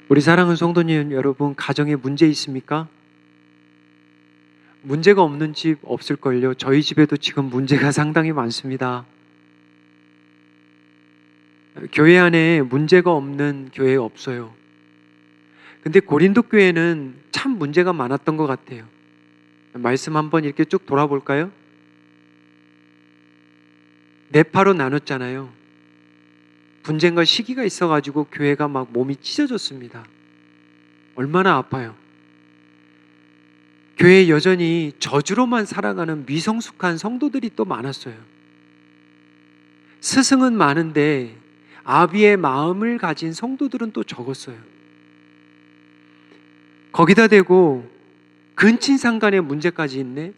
우리 사랑하는 성도님 여러분, 가정에 문제 있습니까? 문제가 없는 집 없을걸요. 저희 집에도 지금 문제가 상당히 많습니다. 교회 안에 문제가 없는 교회 없어요. 근데 고린도 교회는 참 문제가 많았던 것 같아요. 말씀 한번 이렇게 쭉 돌아볼까요? 네파로 나눴잖아요. 분쟁과 시기가 있어가지고 교회가 막 몸이 찢어졌습니다. 얼마나 아파요. 교회에 여전히 저주로만 살아가는 미성숙한 성도들이 또 많았어요. 스승은 많은데 아비의 마음을 가진 성도들은 또 적었어요. 거기다 대고 근친상 간의 문제까지 있네.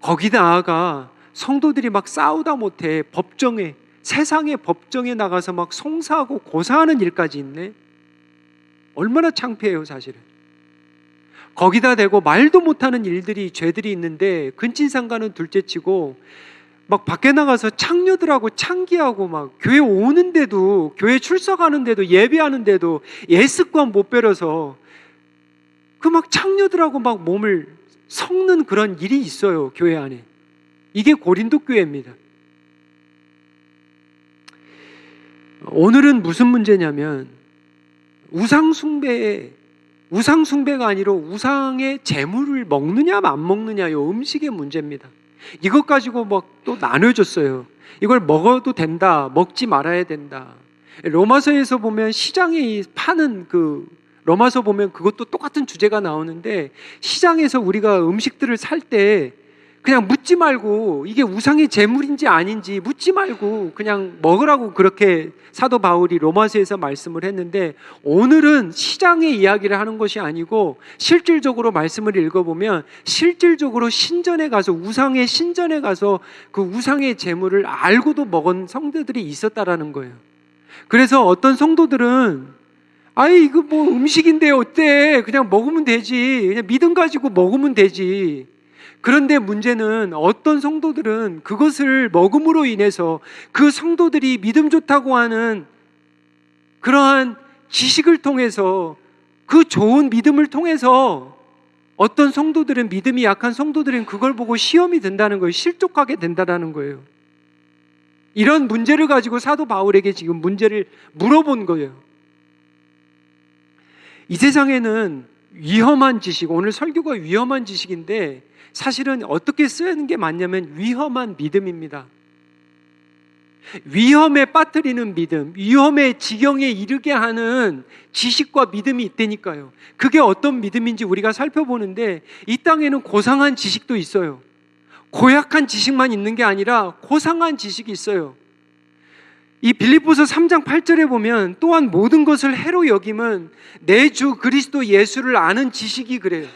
거기다 나아가 성도들이 막 싸우다 못해 법정에, 세상의 법정에 나가서 막 송사하고 고사하는 일까지 있네. 얼마나 창피해요, 사실은. 거기다 대고 말도 못하는 일들이, 죄들이 있는데 근친상간은 둘째치고 막 밖에 나가서 창녀들하고 창기하고 막 교회 오는데도, 교회 출석하는데도, 예배하는데도 예습관 못 배려서 그 막 창녀들하고 막 몸을 섞는 그런 일이 있어요, 교회 안에. 이게 고린도 교회입니다. 오늘은 무슨 문제냐면 우상숭배가 아니라 우상의 재물을 먹느냐 안 먹느냐, 요 음식의 문제입니다. 이것 가지고 막 또 나눠줬어요. 이걸 먹어도 된다, 먹지 말아야 된다. 로마서에서 보면 시장에 파는 로마서 보면 그것도 똑같은 주제가 나오는데, 시장에서 우리가 음식들을 살 때 그냥 묻지 말고 이게 우상의 제물인지 아닌지 묻지 말고 그냥 먹으라고 그렇게 사도 바울이 로마서에서 말씀을 했는데, 오늘은 시장의 이야기를 하는 것이 아니고 실질적으로 말씀을 읽어보면 실질적으로 신전에 가서, 우상의 신전에 가서 그 우상의 제물을 알고도 먹은 성도들이 있었다라는 거예요. 그래서 어떤 성도들은 아이 이거 뭐 음식인데 어때, 그냥 먹으면 되지, 그냥 믿음 가지고 먹으면 되지. 그런데 문제는 어떤 성도들은 그것을 먹음으로 인해서 그 성도들이 믿음 좋다고 하는 그러한 지식을 통해서, 그 좋은 믿음을 통해서 어떤 성도들은, 믿음이 약한 성도들은 그걸 보고 시험이 된다는 거예요. 실족하게 된다는 거예요. 이런 문제를 가지고 사도 바울에게 지금 문제를 물어본 거예요. 이 세상에는 위험한 지식, 오늘 설교가 위험한 지식인데 사실은 어떻게 쓰는 게 맞냐면 위험한 믿음입니다. 위험에 빠뜨리는 믿음, 위험의 지경에 이르게 하는 지식과 믿음이 있다니까요. 그게 어떤 믿음인지 우리가 살펴보는데, 이 땅에는 고상한 지식도 있어요. 고약한 지식만 있는 게 아니라 고상한 지식이 있어요. 이 빌립보서 3장 8절에 보면, 또한 모든 것을 해로 여김은 내 주 그리스도 예수를 아는 지식이 그래요.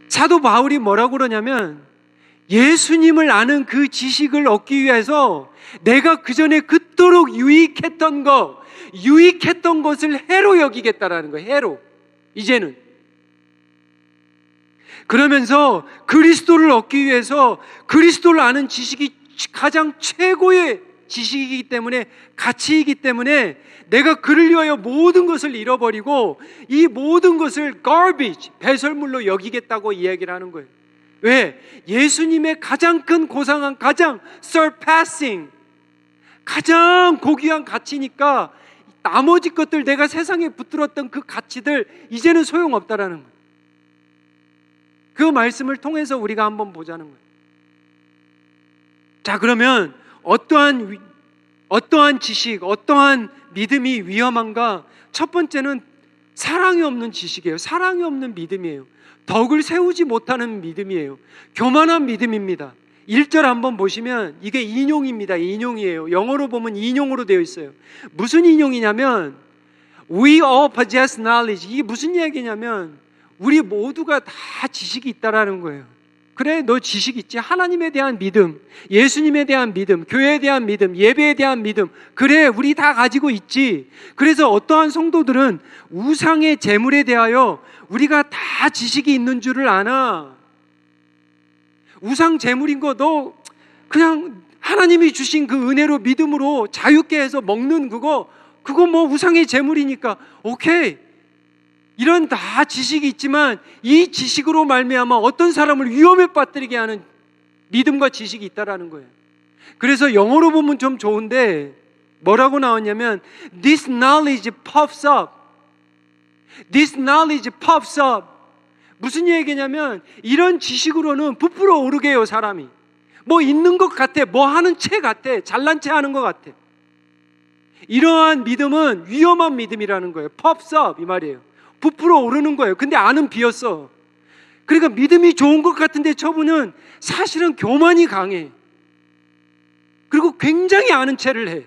사도 바울이 뭐라고 그러냐면, 예수님을 아는 그 지식을 얻기 위해서 내가 그전에 그토록 유익했던 것을 해로 여기겠다라는 거예요. 해로. 이제는. 그러면서 그리스도를 얻기 위해서 그리스도를 아는 지식이 가장 최고의 지식이기 때문에, 가치이기 때문에 내가 그를 위하여 모든 것을 잃어버리고 이 모든 것을 garbage, 배설물로 여기겠다고 이야기를 하는 거예요. 왜? 예수님의 가장 큰 고상한, 가장 surpassing, 가장 고귀한 가치니까 나머지 것들, 내가 세상에 붙들었던 그 가치들 이제는 소용없다라는 거예요. 그 말씀을 통해서 우리가 한번 보자는 거예요. 자, 그러면 어떠한 지식, 어떠한 믿음이 위험한가? 첫 번째는 사랑이 없는 지식이에요. 사랑이 없는 믿음이에요. 덕을 세우지 못하는 믿음이에요. 교만한 믿음입니다. 1절 한번 보시면 이게 인용입니다. 인용이에요. 영어로 보면 인용으로 되어 있어요. 무슨 인용이냐면 We all possess knowledge. 이게 무슨 이야기냐면 우리 모두가 다 지식이 있다라는 거예요. 그래, 너 지식 있지? 하나님에 대한 믿음, 예수님에 대한 믿음, 교회에 대한 믿음, 예배에 대한 믿음, 그래, 우리 다 가지고 있지. 그래서 어떠한 성도들은 우상의 재물에 대하여 우리가 다 지식이 있는 줄을 아나. 우상 재물인 거 너 그냥 하나님이 주신 그 은혜로, 믿음으로 자유케 해서 먹는 그거 그거 뭐 우상의 제물이니까 오케이. 이런 다 지식이 있지만 이 지식으로 말미암아 어떤 사람을 위험에 빠뜨리게 하는 믿음과 지식이 있다라는 거예요. 그래서 영어로 보면 좀 좋은데 뭐라고 나왔냐면 This knowledge puffs up. This knowledge puffs up. 무슨 얘기냐면 이런 지식으로는 부풀어 오르게 해요, 사람이. 뭐 있는 것 같아, 뭐 하는 채 같아, 잘난 체 하는 것 같아. 이러한 믿음은 위험한 믿음이라는 거예요. puffs up 이 말이에요. 부풀어 오르는 거예요. 근데 안은 비었어. 그러니까 믿음이 좋은 것 같은데 저분은 사실은 교만이 강해. 그리고 굉장히 아는 체를 해.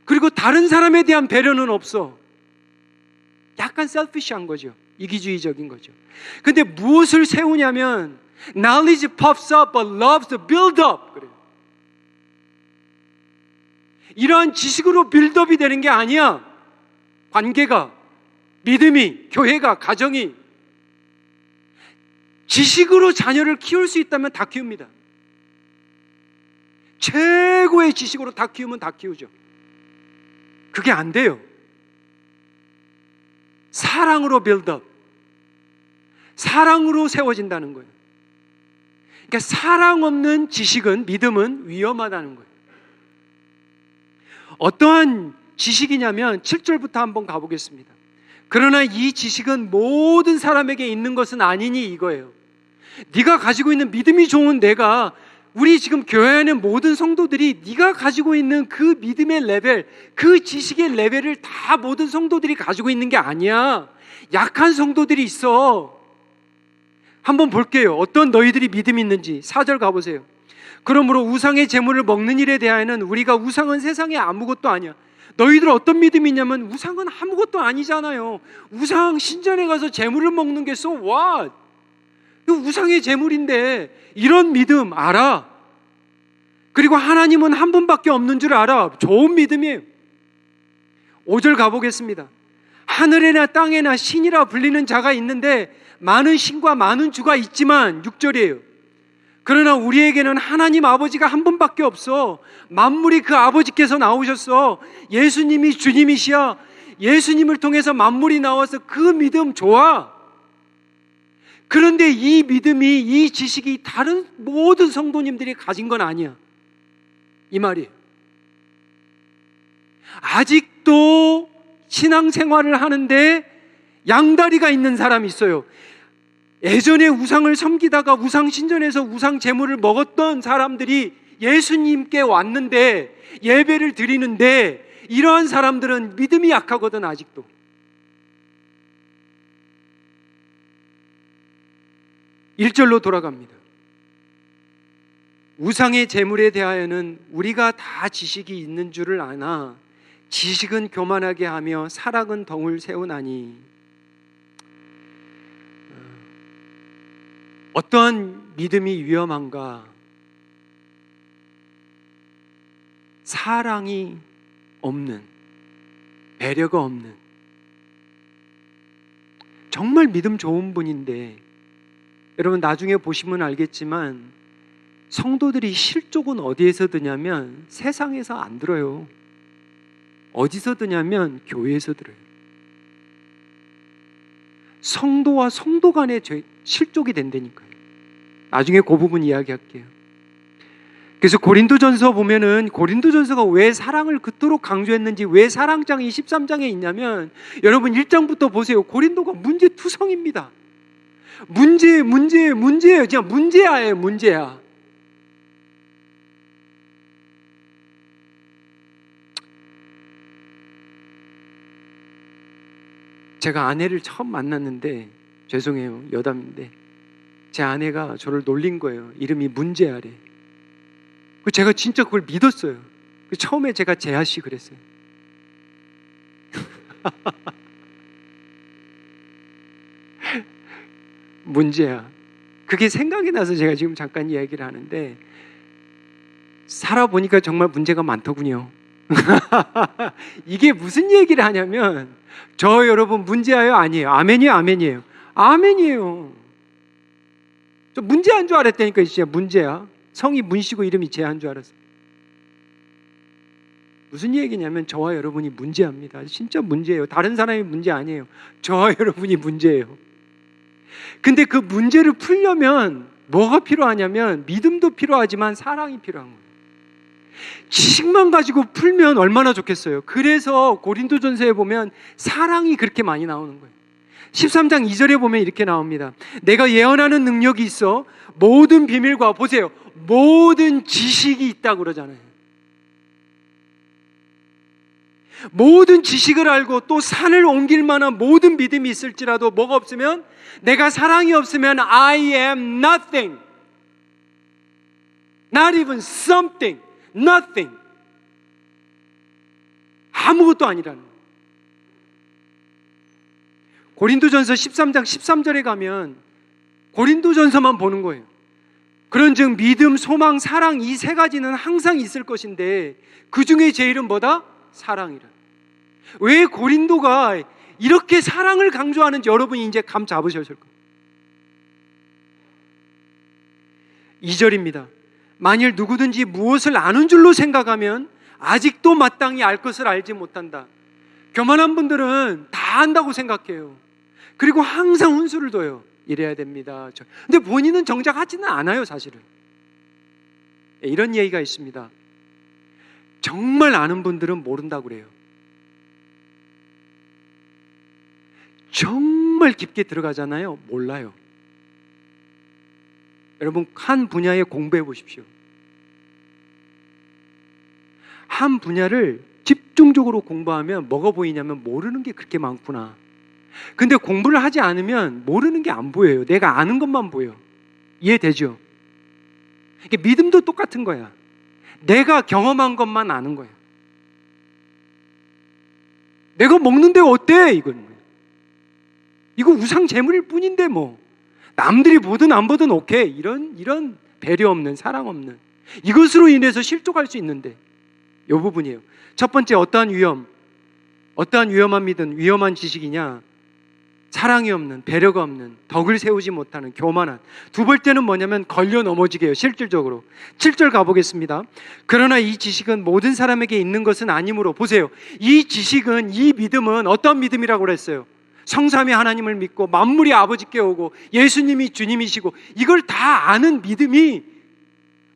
그리고 다른 사람에 대한 배려는 없어. 약간 셀피시한 거죠. 이기주의적인 거죠. 근데 무엇을 세우냐면 knowledge puffs up but loves to build up. 그래요. 이러한 지식으로 빌드업이 되는 게 아니야. 관계가, 믿음이, 교회가, 가정이 지식으로 자녀를 키울 수 있다면 다 키웁니다. 최고의 지식으로 다 키우면 다 키우죠. 그게 안 돼요. 사랑으로 빌드업, 사랑으로 세워진다는 거예요. 그러니까 사랑 없는 지식은, 믿음은 위험하다는 거예요. 어떠한 지식이냐면 7절부터 한번 가보겠습니다. 그러나 이 지식은 모든 사람에게 있는 것은 아니니 이거예요. 네가 가지고 있는 믿음이 좋은 내가, 우리 지금 교회 안에 모든 성도들이 네가 가지고 있는 그 믿음의 레벨, 그 지식의 레벨을 다 모든 성도들이 가지고 있는 게 아니야. 약한 성도들이 있어. 한번 볼게요. 어떤 너희들이 믿음이 있는지. 4절 가보세요. 그러므로 우상의 제물을 먹는 일에 대하여는 우리가 우상은 세상에 아무것도 아니야. 너희들 어떤 믿음이 있냐면 우상은 아무것도 아니잖아요. 우상 신전에 가서 제물을 먹는 게 so what? 이거 우상의 제물인데 이런 믿음 알아. 그리고 하나님은 한 분밖에 없는 줄 알아. 좋은 믿음이에요. 5절 가보겠습니다. 하늘에나 땅에나 신이라 불리는 자가 있는데 많은 신과 많은 주가 있지만 6절이에요. 그러나 우리에게는 하나님 아버지가 한 분밖에 없어. 만물이 그 아버지께서 나오셨어. 예수님이 주님이시야. 예수님을 통해서 만물이 나와서 그 믿음 좋아. 그런데 이 믿음이, 이 지식이 다른 모든 성도님들이 가진 건 아니야. 이 말이에요. 아직도 신앙생활을 하는데 양다리가 있는 사람이 있어요. 예전에 우상을 섬기다가 우상 신전에서 우상 제물을 먹었던 사람들이 예수님께 왔는데 예배를 드리는데 이러한 사람들은 믿음이 약하거든. 아직도. 일절로 돌아갑니다. 우상의 제물에 대하여는 우리가 다 지식이 있는 줄을 아나 지식은 교만하게 하며 사랑은 덩을 세우나니. 어떠한 믿음이 위험한가? 사랑이 없는, 배려가 없는, 정말 믿음 좋은 분인데 여러분 나중에 보시면 알겠지만 성도들이 실족은 어디에서 드냐면 세상에서 안 들어요. 어디서 드냐면 교회에서 들어요. 성도와 성도 간의 실족이 된다니까요. 나중에 그 부분 이야기할게요. 그래서 고린도전서 보면은 고린도전서가 왜 사랑을 그토록 강조했는지, 왜 사랑장이 13장에 있냐면 여러분 1장부터 보세요. 고린도가 문제투성입니다. 문제예요. 그냥 문제야예요. 문제야. 제가 아내를 처음 만났는데, 죄송해요, 여담인데 제 아내가 저를 놀린 거예요. 이름이 문제아래. 제가 진짜 그걸 믿었어요. 처음에 제가 재하씨 그랬어요. 문제야. 그게 생각이 나서 제가 지금 잠깐 이야기를 하는데, 살아보니까 정말 문제가 많더군요. 이게 무슨 얘기를 하냐면, 저 여러분 문제예요? 아니에요? 아멘이에요? 아멘이에요? 아멘이에요. 저 문제한 줄 알았다니까. 진짜 문제야. 성이 문씨고 이름이 제한 줄 알았어요. 무슨 얘기냐면 저와 여러분이 문제합니다. 진짜 문제예요. 다른 사람이 문제 아니에요. 저와 여러분이 문제예요. 근데 그 문제를 풀려면 뭐가 필요하냐면 믿음도 필요하지만 사랑이 필요한 거예요. 지식만 가지고 풀면 얼마나 좋겠어요. 그래서 고린도전서에 보면 사랑이 그렇게 많이 나오는 거예요. 13장 2절에 보면 이렇게 나옵니다. 내가 예언하는 능력이 있어 모든 비밀과, 보세요, 모든 지식이 있다고 그러잖아요. 모든 지식을 알고 또 산을 옮길 만한 모든 믿음이 있을지라도 뭐가 없으면, 내가 사랑이 없으면 I am nothing, not even something, nothing, 아무것도 아니라는 거예요. 고린도전서 13장 13절에 가면 고린도전서만 보는 거예요. 그런즉 믿음, 소망, 사랑, 이 세 가지는 항상 있을 것인데 그 중에 제일은 뭐다? 사랑이라. 왜 고린도가 이렇게 사랑을 강조하는지 여러분이 이제 감 잡으셨을 거예요. 2절입니다. 만일 누구든지 무엇을 아는 줄로 생각하면 아직도 마땅히 알 것을 알지 못한다. 교만한 분들은 다 안다고 생각해요. 그리고 항상 훈수를 둬요. 이래야 됩니다. 근데 본인은 정작 하지는 않아요, 사실은. 이런 얘기가 있습니다. 정말 아는 분들은 모른다고 그래요. 정말 깊게 들어가잖아요. 몰라요. 여러분, 한 분야에 공부해 보십시오. 한 분야를 집중적으로 공부하면 뭐가 보이냐면 모르는 게 그렇게 많구나. 근데 공부를 하지 않으면 모르는 게 안 보여요. 내가 아는 것만 보여. 이해되죠? 믿음도 똑같은 거야. 내가 경험한 것만 아는 거야. 내가 먹는데 어때? 이건 이거 우상 제물일 뿐인데 뭐 남들이 보든 안 보든 오케이. 이런 배려 없는, 사랑 없는, 이것으로 인해서 실족할 수 있는데 이 부분이에요. 첫 번째, 어떠한 위험한 믿음, 위험한 지식이냐? 사랑이 없는, 배려가 없는, 덕을 세우지 못하는 교만한. 두 번째는 뭐냐면 걸려 넘어지게 해요. 실질적으로 7절 가보겠습니다. 그러나 이 지식은 모든 사람에게 있는 것은 아니므로, 보세요, 이 지식은, 이 믿음은 어떤 믿음이라고 그랬어요? 성삼위 하나님을 믿고 만물이 아버지께 오고 예수님이 주님이시고 이걸 다 아는 믿음이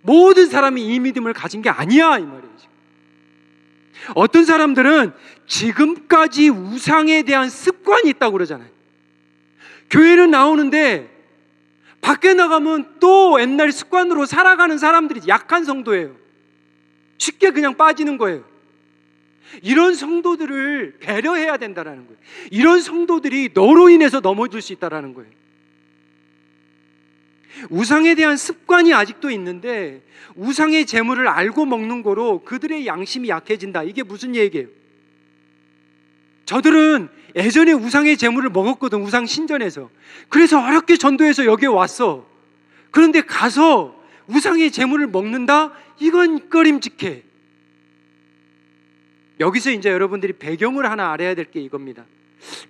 모든 사람이 이 믿음을 가진 게 아니야, 이 말이에요. 어떤 사람들은 지금까지 우상에 대한 습관이 있다고 그러잖아요. 교회는 나오는데 밖에 나가면 또 옛날 습관으로 살아가는 사람들이, 약한 성도예요. 쉽게 그냥 빠지는 거예요. 이런 성도들을 배려해야 된다는 거예요. 이런 성도들이 너로 인해서 넘어질 수 있다는 거예요. 우상에 대한 습관이 아직도 있는데 우상의 재물을 알고 먹는 거로 그들의 양심이 약해진다. 이게 무슨 얘기예요? 저들은 예전에 우상의 재물을 먹었거든, 우상 신전에서. 그래서 어렵게 전도해서 여기에 왔어. 그런데 가서 우상의 재물을 먹는다? 이건 꺼림직해. 여기서 이제 여러분들이 배경을 하나 알아야 될 게 이겁니다.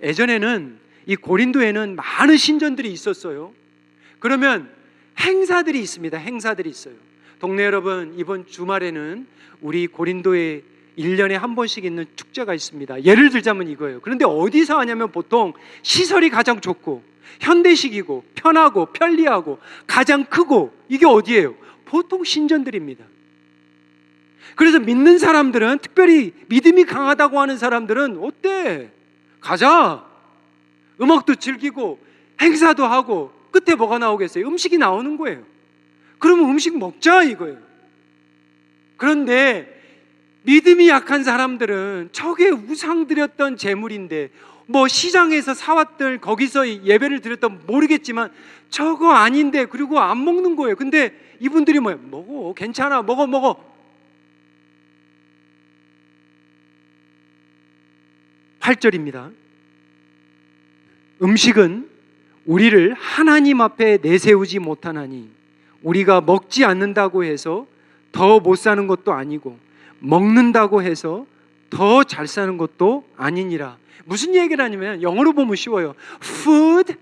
예전에는 이 고린도에는 많은 신전들이 있었어요. 그러면 행사들이 있습니다. 행사들이 있어요. 동네 여러분, 이번 주말에는 우리 고린도에 1년에 한 번씩 있는 축제가 있습니다. 예를 들자면 이거예요. 그런데 어디서 하냐면 보통 시설이 가장 좋고 현대식이고 편하고 편리하고 가장 크고, 이게 어디예요? 보통 신전들입니다. 그래서 믿는 사람들은, 특별히 믿음이 강하다고 하는 사람들은 어때? 가자. 음악도 즐기고 행사도 하고 끝에 뭐가 나오겠어요? 음식이 나오는 거예요. 그러면 음식 먹자 이거예요. 그런데 믿음이 약한 사람들은 저게 우상 드렸던 재물인데, 뭐 시장에서 사왔던, 거기서 예배를 드렸던 모르겠지만 저거 아닌데, 그리고 안 먹는 거예요. 근데 이분들이 뭐예요? 먹어, 괜찮아, 먹어. 8절입니다. 음식은 우리를 하나님 앞에 내세우지 못하나니 우리가 먹지 않는다고 해서 더 못 사는 것도 아니고 먹는다고 해서 더 잘 사는 것도 아니니라. 무슨 얘기를 하냐면, 영어로 보면 쉬워요. Food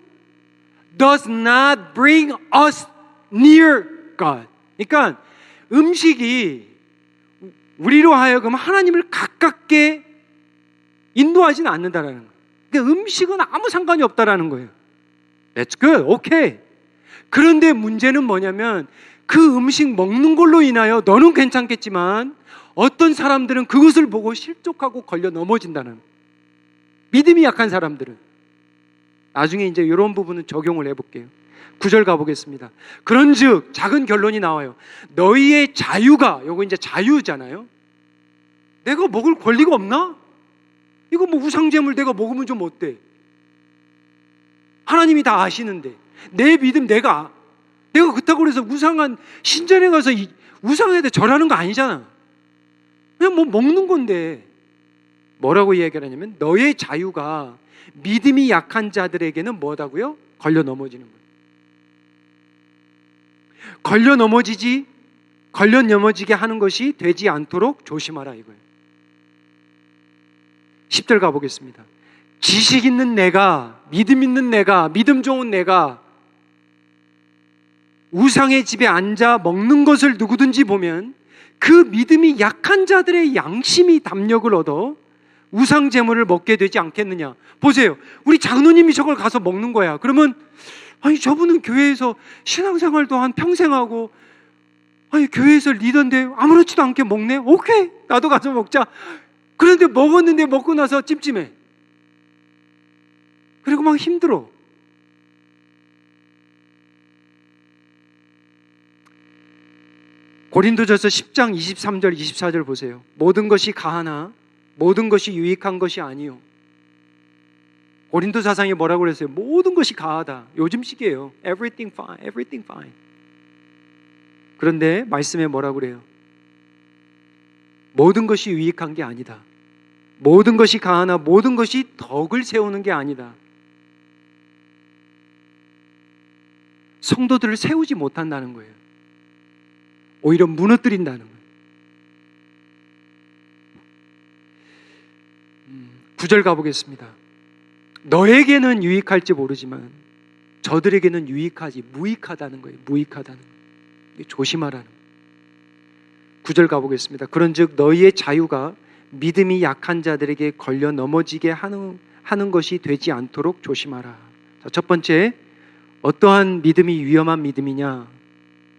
does not bring us near God. 그러니까 음식이 우리로 하여금 하나님을 가깝게 인도하지는 않는다라는 거예요. 그러니까 음식은 아무 상관이 없다라는 거예요. That's good, okay. 그런데 문제는 뭐냐면 그 음식 먹는 걸로 인하여 너는 괜찮겠지만 어떤 사람들은 그것을 보고 실족하고 걸려 넘어진다는 거예요. 믿음이 약한 사람들은. 나중에 이제 이런 부분은 적용을 해볼게요. 9절 가보겠습니다. 그런즉 작은 결론이 나와요. 너희의 자유가, 요거 이제 자유잖아요. 내가 먹을 권리가 없나? 이거 뭐 우상제물 내가 먹으면 좀 어때? 하나님이 다 아시는데 내 믿음 내가 그렇다고 해서 우상한 신전에 가서 우상에다 절하는 거 아니잖아. 그냥 뭐 먹는 건데. 뭐라고 이야기를 하냐면 너의 자유가 믿음이 약한 자들에게는 뭐다고요? 걸려 넘어지는 거예요. 걸려 넘어지게 하는 것이 되지 않도록 조심하라 이거예요. 10절 가보겠습니다. 지식 있는 내가, 믿음 있는 내가, 믿음 좋은 내가 우상의 집에 앉아 먹는 것을 누구든지 보면 그 믿음이 약한 자들의 양심이 담력을 얻어 우상 제물을 먹게 되지 않겠느냐. 보세요. 우리 장로님이 저걸 가서 먹는 거야. 그러면 아니 저분은 교회에서 신앙생활도 한 평생 하고 아니 교회에서 리더인데 아무렇지도 않게 먹네. 오케이, 나도 가서 먹자. 그런데 먹었는데 먹고 나서 찜찜해. 그리고 막 힘들어. 고린도전서 10장 23절 24절 보세요. 모든 것이 가하나 모든 것이 유익한 것이 아니요. 고린도 사상이 뭐라고 그랬어요? 모든 것이 가하다. 요즘 시기예요. Everything fine, everything fine. 그런데 말씀에 뭐라고 그래요? 모든 것이 유익한 게 아니다. 모든 것이 가하나 모든 것이 덕을 세우는 게 아니다. 성도들을 세우지 못한다는 거예요. 오히려 무너뜨린다는 거예요. 9절 가보겠습니다. 너에게는 유익할지 모르지만 저들에게는 무익하다는 거예요. 무익하다는 거예요. 조심하라는 거예요. 9절 가보겠습니다. 그런즉 너희의 자유가 믿음이 약한 자들에게 걸려 넘어지게 하는 것이 되지 않도록 조심하라. 자, 첫 번째, 어떠한 믿음이 위험한 믿음이냐?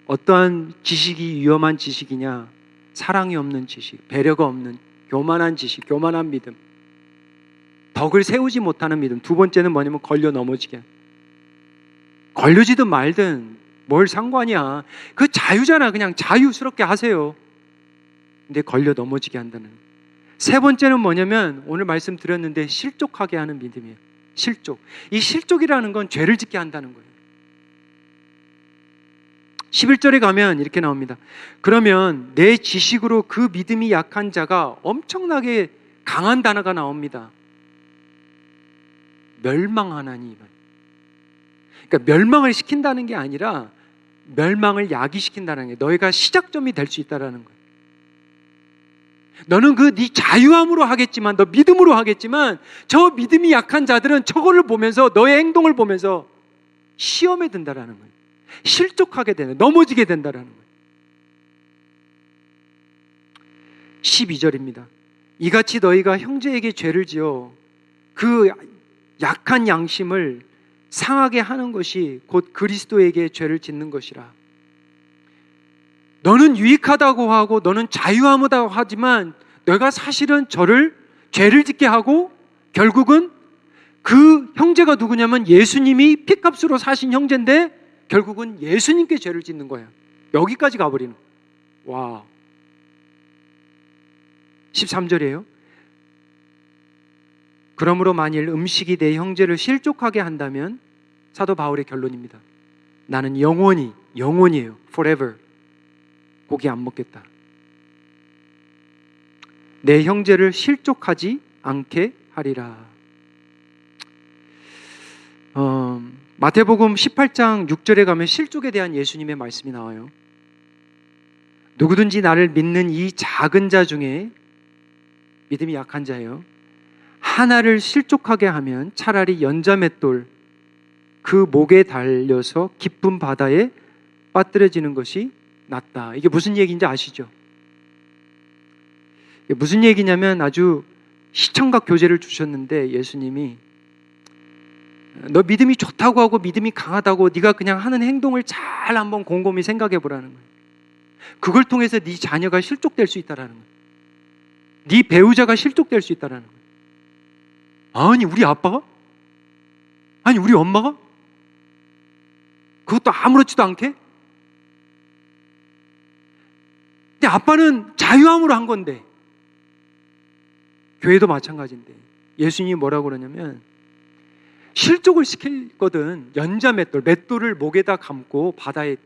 어떠한 지식이 위험한 지식이냐? 사랑이 없는 지식, 배려가 없는 교만한 지식, 교만한 믿음, 덕을 세우지 못하는 믿음. 두 번째는 뭐냐면 걸려 넘어지게. 걸려지든 말든 뭘 상관이야. 그 자유잖아. 그냥 자유스럽게 하세요. 근데 걸려 넘어지게 한다는. 세 번째는 뭐냐면 오늘 말씀드렸는데 실족하게 하는 믿음이에요. 실족. 이 실족이라는 건 죄를 짓게 한다는 거예요. 11절에 가면 이렇게 나옵니다. 그러면 내 지식으로 그 믿음이 약한 자가 엄청나게 강한 단어가 나옵니다. 멸망하나니. 그러니까 멸망을 시킨다는 게 아니라 멸망을 야기시킨다는 게 너희가 시작점이 될 수 있다는 거예요. 너는 네 자유함으로 하겠지만, 너 믿음으로 하겠지만 저 믿음이 약한 자들은 저거를 보면서 너의 행동을 보면서 시험에 든다라는 거예요. 실족하게 되는, 넘어지게 된다라는 거예요. 12절입니다. 이같이 너희가 형제에게 죄를 지어 그 약한 양심을 상하게 하는 것이 곧 그리스도에게 죄를 짓는 것이라. 너는 유익하다고 하고 너는 자유하다고 하지만 너가 사실은 죄를 짓게 하고 결국은 그 형제가 누구냐면 예수님이 피값으로 사신 형제인데 결국은 예수님께 죄를 짓는 거야. 여기까지 가버리는 거야. 와. 13절이에요. 그러므로 만일 음식이 내 형제를 실족하게 한다면 사도 바울의 결론입니다. 나는 영원히에요. forever. 고기 안 먹겠다. 내 형제를 실족하지 않게 하리라. 마태복음 18장 6절에 가면 실족에 대한 예수님의 말씀이 나와요. 누구든지 나를 믿는 이 작은 자 중에, 믿음이 약한 자예요, 하나를 실족하게 하면 차라리 연자맷돌 그 목에 달려서 깊은 바다에 빠뜨려지는 것이 낫다. 이게 무슨 얘기인지 아시죠? 무슨 얘기냐면 아주 시청각 교재를 주셨는데 예수님이 너 믿음이 좋다고 하고 믿음이 강하다고 네가 그냥 하는 행동을 잘 한번 곰곰이 생각해 보라는 거예요. 그걸 통해서 네 자녀가 실족될 수 있다라는 거예요. 네 배우자가 실족될 수 있다라는 거예요. 아니 우리 아빠가? 아니 우리 엄마가? 그것도 아무렇지도 않게? 근데 아빠는 자유함으로 한 건데 교회도 마찬가지인데 예수님이 뭐라고 그러냐면 실족을 시켰거든. 연자 맷돌을 목에다 감고 바다에.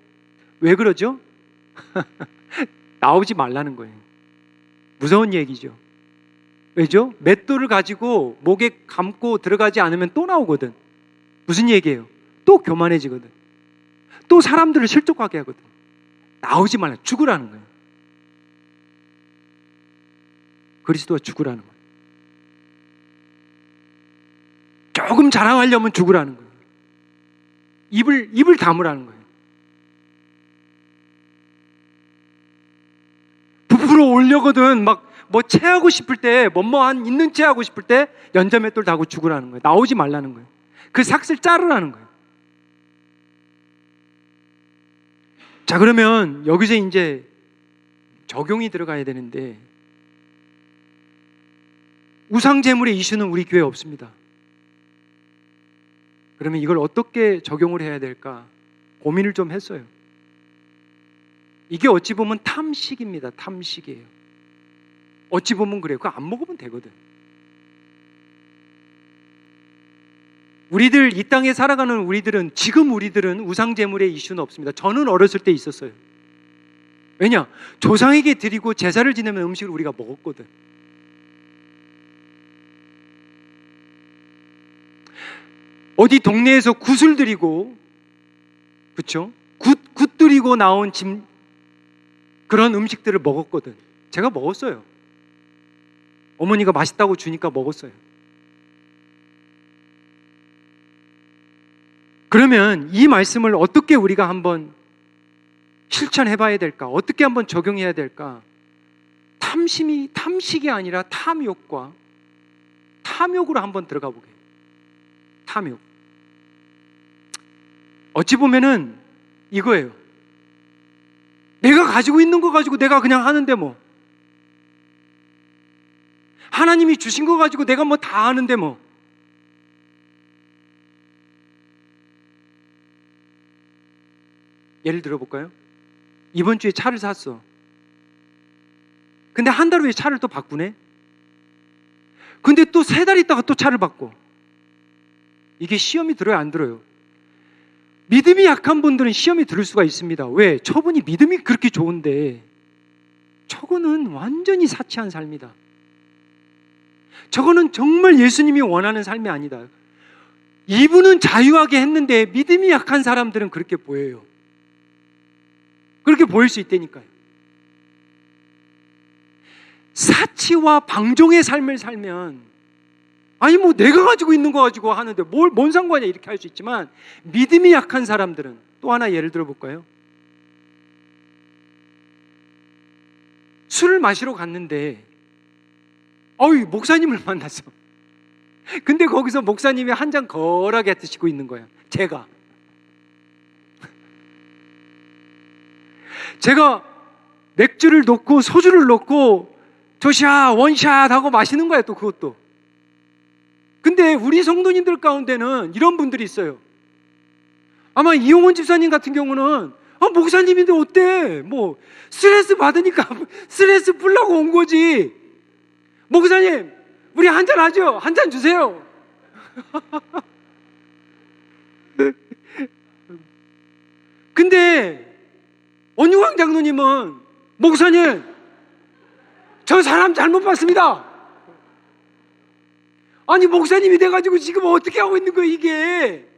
왜 그러죠? 나오지 말라는 거예요. 무서운 얘기죠. 왜죠? 맷돌을 가지고 목에 감고 들어가지 않으면 또 나오거든. 무슨 얘기예요? 또 교만해지거든. 또 사람들을 실족하게 하거든. 나오지 말라. 죽으라는 거예요. 그리스도가 죽으라는 거예요. 조금 자랑하려면 죽으라는 거예요. 입을 다무라는 거예요. 부풀어 올려거든. 막 뭐 체하고 싶을 때, 뭐뭐한 있는 체 하고 싶을 때 연자맷돌 다고 죽으라는 거예요. 나오지 말라는 거예요. 그 삭슬 자르라는 거예요. 자, 그러면 여기서 이제 적용이 들어가야 되는데 우상제물의 이슈는 우리 교회에 없습니다. 그러면 이걸 어떻게 적용을 해야 될까 고민을 좀 했어요. 이게 어찌 보면 탐식입니다. 탐식이에요. 어찌 보면 그래요. 그거 안 먹으면 되거든. 우리들 이 땅에 살아가는 우리들은 지금 우리들은 우상제물의 이슈는 없습니다. 저는 어렸을 때 있었어요. 왜냐? 조상에게 드리고 제사를 지내면 음식을 우리가 먹었거든. 어디 동네에서 굿을 드리고, 그쵸? 굿 드리고 나온 그런 음식들을 먹었거든. 제가 먹었어요. 어머니가 맛있다고 주니까 먹었어요. 그러면 이 말씀을 어떻게 우리가 한번 실천해 봐야 될까? 어떻게 한번 적용해야 될까? 탐식이 아니라 탐욕으로 한번 들어가 보게. 탐욕. 어찌 보면은 이거예요. 내가 가지고 있는 거 가지고 내가 그냥 하는데 뭐. 하나님이 주신 거 가지고 내가 뭐 다 하는데 뭐. 예를 들어볼까요? 이번 주에 차를 샀어. 근데 한 달 후에 차를 또 바꾸네? 근데 또 3달 있다가 또 차를 바꿔. 이게 시험이 들어요, 안 들어요? 믿음이 약한 분들은 시험이 들을 수가 있습니다. 왜? 저분이 믿음이 그렇게 좋은데 저거는 완전히 사치한 삶이다. 저거는 정말 예수님이 원하는 삶이 아니다. 이분은 자유하게 했는데 믿음이 약한 사람들은 그렇게 보여요. 그렇게 보일 수 있다니까요. 사치와 방종의 삶을 살면 아니 뭐 내가 가지고 있는 거 가지고 하는데 뭔 상관이야 이렇게 할 수 있지만 믿음이 약한 사람들은 또 하나 예를 들어볼까요? 술을 마시러 갔는데 목사님을 만났어. 근데 거기서 목사님이 한 잔 거라게 드시고 있는 거야. 제가 맥주를 놓고 소주를 놓고 투샷 원샷 하고 마시는 거야. 또 그것도. 근데 우리 성도님들 가운데는 이런 분들이 있어요. 아마 이용원 집사님 같은 경우는 목사님인데 어때? 뭐 스트레스 받으니까 스트레스 풀려고 온 거지. 목사님 우리 한잔 하죠. 한 잔 주세요. 근데 원유광 장로님은 목사님 저 사람 잘못 봤습니다. 아니 목사님이 돼가지고 지금 어떻게 하고 있는 거예요 이게.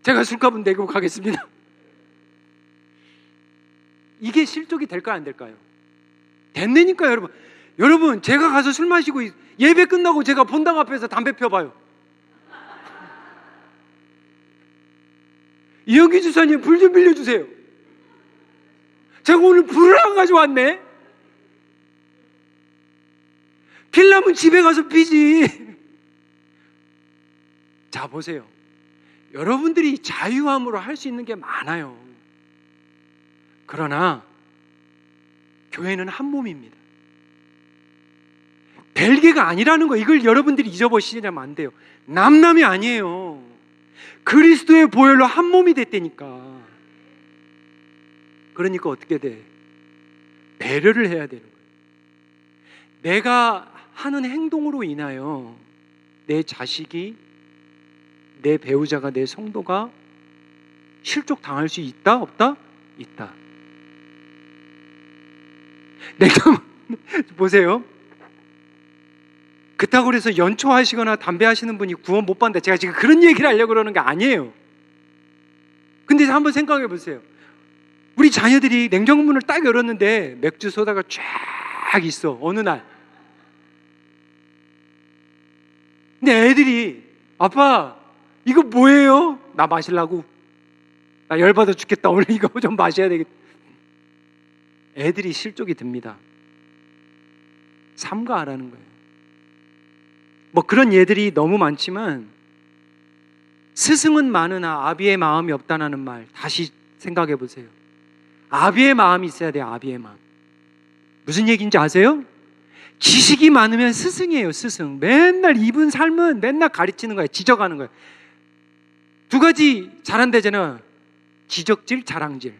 제가 술값은 내고 가겠습니다. 이게 실족이 될까요 안 될까요? 됐네니까요 여러분 제가 가서 술 마시고 예배 끝나고 제가 본당 앞에서 담배 펴봐요. 이영기 주사님 불 좀 빌려주세요. 제가 오늘 불을 안 가져왔네. 필라면 집에 가서 피지. 자, 보세요. 여러분들이 자유함으로 할 수 있는 게 많아요. 그러나 교회는 한 몸입니다. 벨기가 아니라는 거, 이걸 여러분들이 잊어버리시면 안 돼요. 남남이 아니에요. 그리스도의 보혈로 한 몸이 됐다니까. 그러니까 어떻게 돼? 배려를 해야 되는 거예요. 내가 하는 행동으로 인하여 내 자식이, 내 배우자가, 내 성도가 실족당할 수 있다? 없다? 있다. 내가 보세요. 그렇다고 그래서 연초하시거나 담배 하시는 분이 구원 못 받는다, 제가 지금 그런 얘기를 하려고 그러는 게 아니에요. 근데 한번 생각해 보세요. 우리 자녀들이 냉장고문을 딱 열었는데 맥주 소다가 쫙 있어, 어느 날. 근데 애들이 아빠 이거 뭐예요? 나 마시려고. 나 열받아 죽겠다, 오늘 이거 좀 마셔야 되겠다. 애들이 실족이 듭니다. 삼가하라는 거예요. 뭐 그런 예들이 너무 많지만, 스승은 많으나 아비의 마음이 없다는 말 다시 생각해 보세요. 아비의 마음이 있어야 돼요. 아비의 마음. 무슨 얘기인지 아세요? 지식이 많으면 스승이에요. 스승. 맨날 이분 삶은 맨날 가르치는 거예요. 지적하는 거예요. 두 가지 잘한대잖아. 지적질, 자랑질.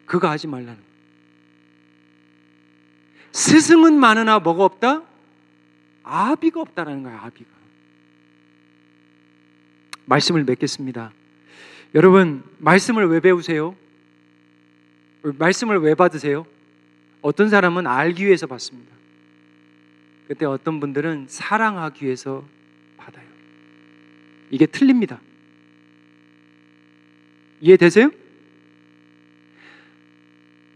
그거 하지 말라는 거예요. 스승은 많으나 뭐가 없다? 아비가 없다라는 거야. 아비가. 말씀을 맺겠습니다. 여러분, 말씀을 왜 배우세요? 말씀을 왜 받으세요? 어떤 사람은 알기 위해서 받습니다. 그때 어떤 분들은 사랑하기 위해서 받아요. 이게 틀립니다. 이해되세요?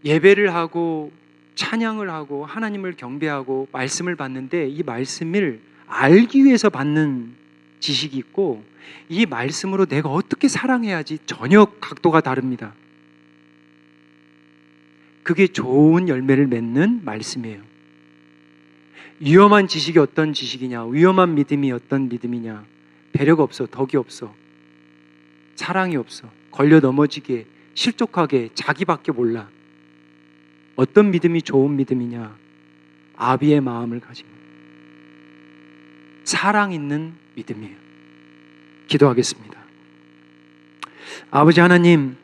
예배를 하고 찬양을 하고 하나님을 경배하고 말씀을 받는데, 이 말씀을 알기 위해서 받는 지식이 있고, 이 말씀으로 내가 어떻게 사랑해야지 전혀 각도가 다릅니다. 그게 좋은 열매를 맺는 말씀이에요. 위험한 지식이 어떤 지식이냐, 위험한 믿음이 어떤 믿음이냐. 배려가 없어, 덕이 없어, 사랑이 없어, 걸려 넘어지게, 실족하게, 자기밖에 몰라. 어떤 믿음이 좋은 믿음이냐? 아비의 마음을 가진 사랑 있는 믿음이에요. 기도하겠습니다. 아버지 하나님,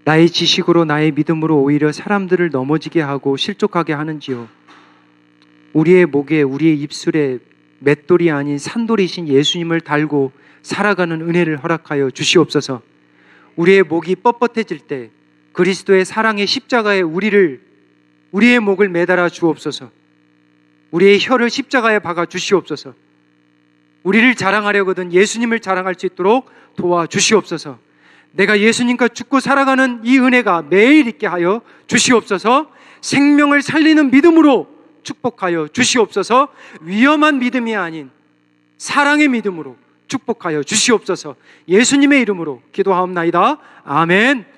나의 지식으로, 나의 믿음으로 오히려 사람들을 넘어지게 하고 실족하게 하는지요. 우리의 목에, 우리의 입술에 맷돌이 아닌 산돌이신 예수님을 달고 살아가는 은혜를 허락하여 주시옵소서. 우리의 목이 뻣뻣해질 때 그리스도의 사랑의 십자가에 우리의 목을 매달아 주옵소서. 우리의 혀를 십자가에 박아 주시옵소서. 우리를 자랑하려거든 예수님을 자랑할 수 있도록 도와주시옵소서. 내가 예수님과 죽고 살아가는 이 은혜가 매일 있게 하여 주시옵소서. 생명을 살리는 믿음으로 축복하여 주시옵소서. 위험한 믿음이 아닌 사랑의 믿음으로 축복하여 주시옵소서. 예수님의 이름으로 기도하옵나이다. 아멘.